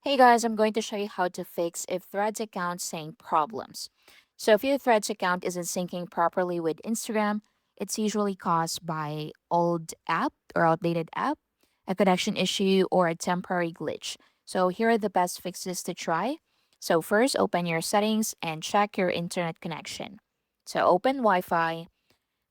Hey guys, I'm going to show you how to fix if Threads account saying problems. So if your Threads account isn't syncing properly with Instagram, it's usually caused by old app or outdated app, a connection issue, or a temporary glitch. So here are the best fixes to try. So first, open your settings and check your internet connection. So open Wi-Fi,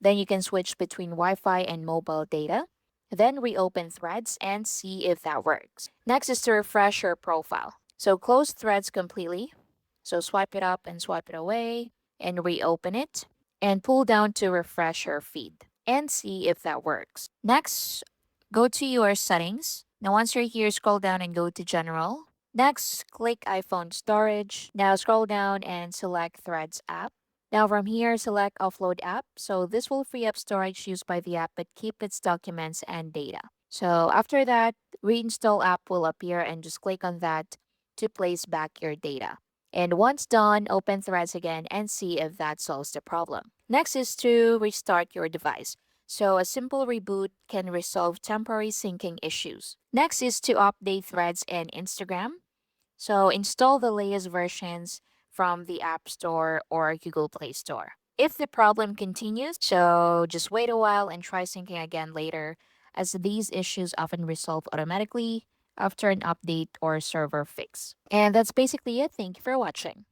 then you can switch between Wi-Fi and mobile data. Then reopen Threads and see if that works. Next is to refresh your profile. So close Threads completely. So swipe it up and swipe it away and reopen it and pull down to refresh your feed and see if that works. Next, go to your settings. Now once you're here, scroll down and go to general. Next, click iPhone storage. Now scroll down and select Threads app. Now from here, select Offload App. So this will free up storage used by the app but keep its documents and data. So after that, reinstall app will appear and just click on that to place back your data. And once done, open Threads again and see if that solves the problem. Next is to restart your device. So a simple reboot can resolve temporary syncing issues. Next is to update Threads and Instagram. So install the latest versions from the App Store or Google Play Store. If the problem continues, so just wait a while and try syncing again later, as these issues often resolve automatically after an update or server fix. And that's basically it. Thank you for watching.